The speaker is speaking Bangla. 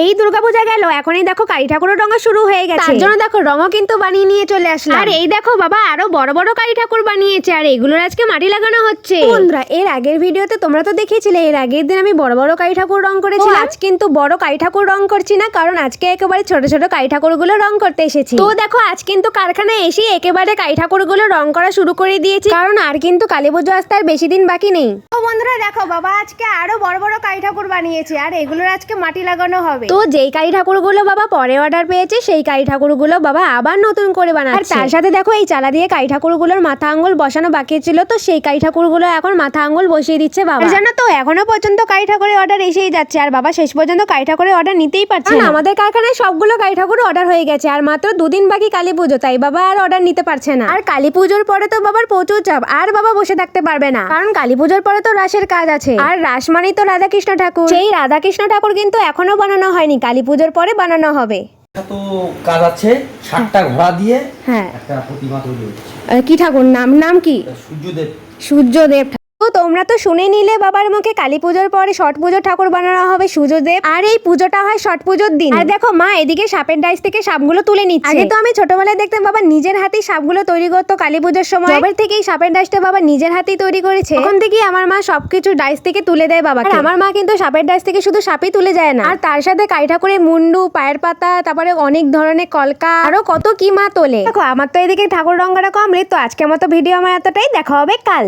এই দুর্গাপূজা গেল, এখনই দেখো কালী ঠাকুরের রঙ শুরু হয়ে গেছে। তার জন্য দেখো রঙও কিন্তু বানিয়ে নিয়ে চলে আসলাম। আর এই দেখো বাবা আরো বড় বড় কালী ঠাকুর বানিয়েছে, আর এগুলোর আজকে মাটি লাগানো হচ্ছে। বন্ধুরা, এর আগের ভিডিওতে তোমরা তো দেখেছিলে এর আগের দিন আমি বড় বড় কালী ঠাকুর রং করেছি। আজ কিন্তু বড় কালী ঠাকুর রং করছি না, কারণ আজকে একেবারে ছোট ছোট কালী ঠাকুর গুলো রং করতে এসেছি। তো দেখো আজ কিন্তু কারখানায় এসে একেবারে কালী ঠাকুর গুলো রং করা শুরু করে দিয়েছি, কারণ আর কিন্তু কালী পুজো আসতে আর বেশি দিন বাকি নেই। তো বন্ধুরা দেখো বাবা আজকে আরো বড় বড় কালী ঠাকুর বানিয়েছে, আর এগুলোর আজকে মাটি লাগানো হবে। তো যেই কালী ঠাকুরগুলো বাবা পরে অর্ডার পেয়েছে সেই কালী ঠাকুরগুলো বাবা আবার নতুন করে বানাচ্ছে। আর তার সাথে দেখো এই চালা দিয়ে কালী ঠাকুরগুলোর মাথা আঙ্গুল বসানো বাকি ছিল, তো সেই কালী ঠাকুরগুলো এখন মাথা আঙ্গুল বসিয়ে দিচ্ছে বাবা। জানো তো এখনো পর্যন্ত কালী ঠাকুরের অর্ডার এসেই যাচ্ছে, আর বাবা শেষ পর্যন্ত কালী ঠাকুরের অর্ডার নিতেই পারছে না। আমাদের কারখানায় সবগুলো কালী ঠাকুর অর্ডার হয়ে গেছে, আর মাত্র দুদিন বাকি কালী পুজো, তাই বাবা আর অর্ডার নিতে পারছে না। আর কালী পুজোর পরে তো বাবার প্রচুর চাপ, আর বাবা বসে থাকতে পারবে না, কারণ কালী পুজোর পরে তো রাসের কাজ আছে। আর রাস মানেই তো রাধাকৃষ্ণ ঠাকুর, সেই রাধাকৃষ্ণ ঠাকুর কিন্তু এখনো বানানো হয়নি, কালী পুজোর পরে বানানো হবে। তো কাজ আছে, 60টা ঘোড়া দিয়ে হ্যাঁ একটা প্রতিমা তৈরি হচ্ছে। কি ঠাকুর নাম কি? সূর্যদেব। সূর্যদেব। তো তোমরা তো শুনে নিলে বাবার মুখে কালী পুজোর পরে ছট পুজোর ঠাকুর বানানো হবে সূর্যদেব, আর এই পুজোটা হয় ছট পুজোর দিন। আর দেখো মা এদিকে সাপের ডাইস থেকে সাপগুলো তুলে নিচ্ছে। আগে তো আমি ছোটবেলায় দেখতাম বাবা নিজের হাতেই সাপগুলো তৈরি করতো কালী পুজোর সময়। এবার থেকেই সাপের ডাইসটা বাবা নিজের হাতেই তৈরি করেছে। তখন থেকেই আমার মা সবকিছু ডাইস থেকে তুলে দেয় বাবা। আমার মা কিন্তু সাপের ডাইস থেকে শুধু সাপই তুলে যায় না, আর তার সাথে কালী ঠাকুরের মুন্ডু, পায়ের পাতা, তারপরে অনেক ধরনের কলকা, আরো কত কি মা তোলে। দেখো আমার তো এদিকে ঠাকুর রং করা কমপ্লিট। তো আজকের মতো ভিডিও আমার এতটাই, দেখা হবে কাল।